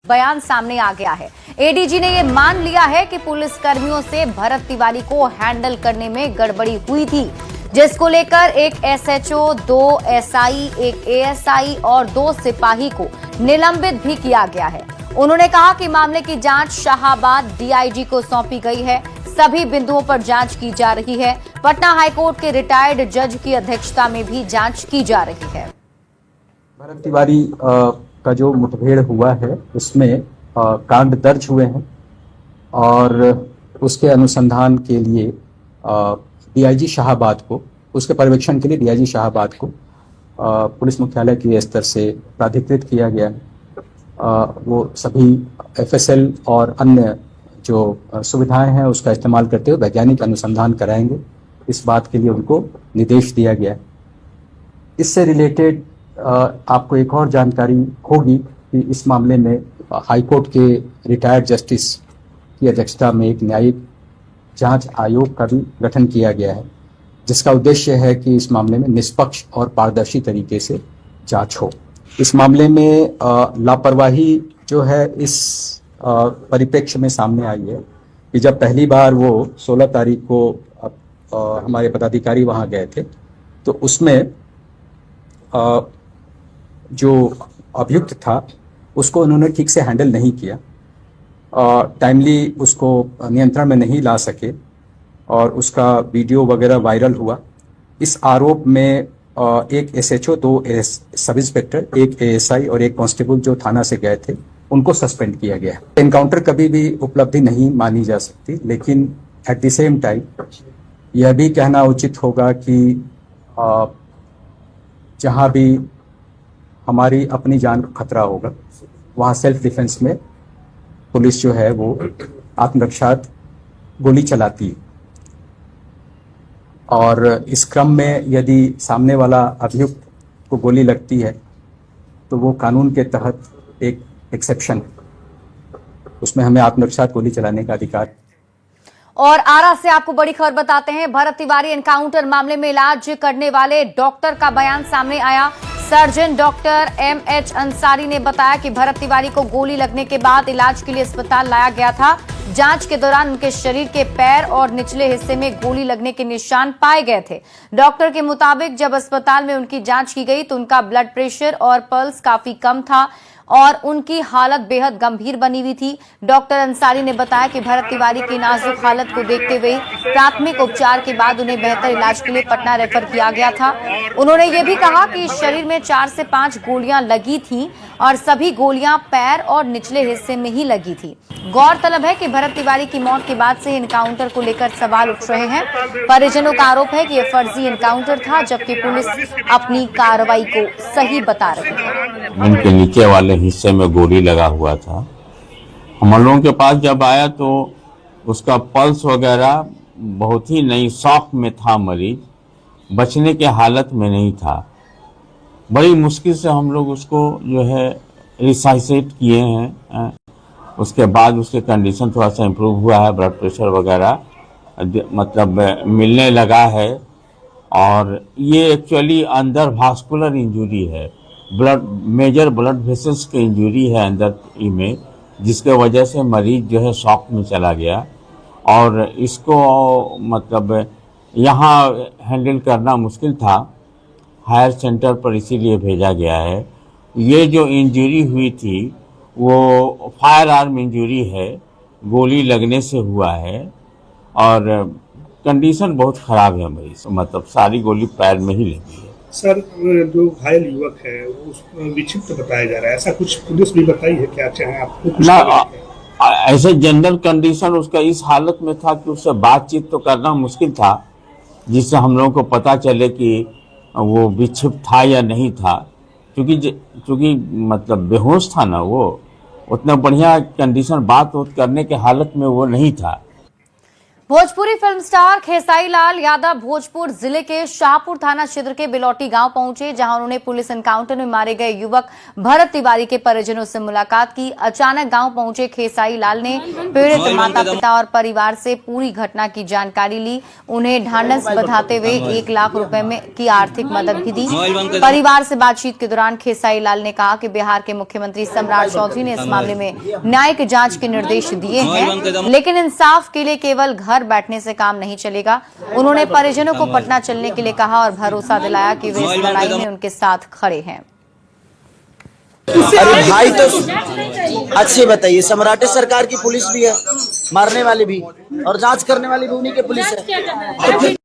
बयान सामने आ गया है। एडीजी ने यह मान लिया है कि पुलिस कर्मियों से भरत तिवारी को हैंडल करने में गड़बड़ी हुई थी, जिसको लेकर एक एसएचओ, 2 एसआई, एक एएसआई और 2 सिपाही को निलंबित भी किया गया है। उन्होंने कहा कि मामले की जांच शाहाबाद डीआईजी को सौंपी गई है। सभी बिंदुओं पर जांच की जा रही है। पटना हाईकोर्ट के रिटायर्ड जज की अध्यक्षता में भी जांच की जा रही है। भरत तिवारी का जो मुठभेड़ हुआ है उसमें कांड दर्ज हुए हैं और उसके अनुसंधान के लिए डीआईजी शाहाबाद को, उसके पर्यवेक्षण के लिए डीआईजी शाहाबाद को पुलिस मुख्यालय के स्तर से प्राधिकृत किया गया है। वो सभी एफएसएल और अन्य जो सुविधाएं हैं उसका इस्तेमाल करते हुए वैज्ञानिक अनुसंधान कराएंगे, इस बात के लिए उनको निर्देश दिया गया है। इससे रिलेटेड आपको एक और जानकारी होगी कि इस मामले में हाईकोर्ट के रिटायर्ड जस्टिस की अध्यक्षता में एक न्यायिक जांच आयोग का भी गठन किया गया है, जिसका उद्देश्य है कि इस मामले में निष्पक्ष और पारदर्शी तरीके से जांच हो। इस मामले में लापरवाही जो है इस परिप्रेक्ष्य में सामने आई है कि जब पहली बार वो 16 तारीख को हमारे पदाधिकारी वहां गए थे तो उसमें जो अभियुक्त था उसको उन्होंने ठीक से हैंडल नहीं किया, टाइमली उसको नियंत्रण में नहीं ला सके और उसका वीडियो वगैरह वायरल हुआ। इस आरोप में एक एसएचओ, 2 सब इंस्पेक्टर, एक एएसआई और एक कांस्टेबल जो थाना से गए थे उनको सस्पेंड किया गया। एनकाउंटर कभी भी उपलब्धि नहीं मानी जा सकती, लेकिन एट द सेम टाइम यह भी कहना उचित होगा कि जहां भी हमारी अपनी जान को खतरा होगा वहां सेल्फ डिफेंस में पुलिस जो है वो आत्मरक्षार्थ गोली चलाती है और इस क्रम में यदि सामने वाला अभियुक्त को गोली लगती है तो वो कानून के तहत एक एक्सेप्शन, उसमें हमें आत्मरक्षार्थ गोली चलाने का अधिकार। और आरा से आपको बड़ी खबर बताते हैं। भरत तिवारी एनकाउंटर मामले में इलाज करने वाले डॉक्टर का बयान सामने आया। सर्जन डॉक्टर एमएच अंसारी ने बताया कि भरत तिवारी को गोली लगने के बाद इलाज के लिए अस्पताल लाया गया था। जांच के दौरान उनके शरीर के पैर और निचले हिस्से में गोली लगने के निशान पाए गए थे। डॉक्टर के मुताबिक जब अस्पताल में उनकी जांच की गई तो उनका ब्लड प्रेशर और पल्स काफी कम था और उनकी हालत बेहद गंभीर बनी हुई थी। डॉक्टर अंसारी ने बताया कि भरत तिवारी की नाजुक हालत को देखते हुए प्राथमिक उपचार के बाद उन्हें बेहतर इलाज के लिए पटना रेफर किया गया था। उन्होंने ये भी कहा कि शरीर में 4 से 5 गोलियां लगी थी और सभी गोलियां पैर और निचले हिस्से में ही लगी थी। गौरतलब है कि भरत तिवारी की मौत के बाद से एनकाउंटर को लेकर सवाल उठ रहे हैं। परिजनों का आरोप है कि यह फर्जी एनकाउंटर था, जबकि पुलिस अपनी कार्रवाई को सही बता रही है। उनके नीचे वाले हिस्से में गोली लगा हुआ था। हम लोगों के पास जब आया तो उसका पल्स वगैरह बहुत ही नहीं, शॉक में था मरीज, बचने के हालत में नहीं था। बड़ी मुश्किल से हम लोग उसको जो है रिसाइसेट किए हैं। उसके बाद उसके कंडीशन थोड़ा सा इम्प्रूव हुआ है, ब्लड प्रेशर वगैरह मतलब मिलने लगा है। और ये एक्चुअली अंदर वास्कुलर इंजरी है, मेजर ब्लड वेसल्स की इंजरी है अंदर में, जिसके वजह से मरीज जो है शॉक में चला गया और इसको मतलब यहाँ हैंडल करना मुश्किल था, हायर सेंटर पर इसीलिए भेजा गया है। ये जो इंजरी हुई थी वो फायर आर्म इंजरी है, गोली लगने से हुआ है और कंडीशन बहुत ख़राब है मरीज, मतलब सारी गोली पैर में ही लगी है। सर, जो घायल युवक है वो विक्षिप्त बताया जा रहा है, ऐसा कुछ पुलिस भी बताई है क्या? चाहे आपको ना ऐसे जनरल कंडीशन उसका इस हालत में था कि उससे बातचीत तो करना मुश्किल था, जिससे हम लोगों को पता चले कि वो विक्षिप्त था या नहीं था, क्योंकि मतलब बेहोश था ना, वो उतना बढ़िया कंडीशन बात करने के हालत में वो नहीं था। भोजपुरी फिल्म स्टार खेसारी लाल यादव भोजपुर जिले के शाहपुर थाना क्षेत्र के बिलौटी गांव पहुंचे, जहां उन्होंने पुलिस एनकाउंटर में मारे गए युवक भरत तिवारी के परिजनों से मुलाकात की। अचानक गांव पहुंचे खेसारी लाल ने पीड़ित माता पिता और परिवार से पूरी घटना की जानकारी ली। उन्हें ढांढस बंधाते हुए 1 लाख रुपए की आर्थिक मदद भी दी। परिवार से बातचीत के दौरान खेसारी लाल ने कहा कि बिहार के मुख्यमंत्री सम्राट चौधरी ने इस मामले में न्यायिक जांच के निर्देश दिए हैं, लेकिन इंसाफ के लिए केवल घर बैठने से काम नहीं चलेगा। उन्होंने परिजनों को पटना चलने के लिए कहा और भरोसा दिलाया कि वे इस लड़ाई में उनके साथ खड़े हैं। अरे भाई तो अच्छे बताइए, सम्राटे सरकार की पुलिस भी है, मारने वाली भी और जांच करने वाली भी उन्हीं की पुलिस है।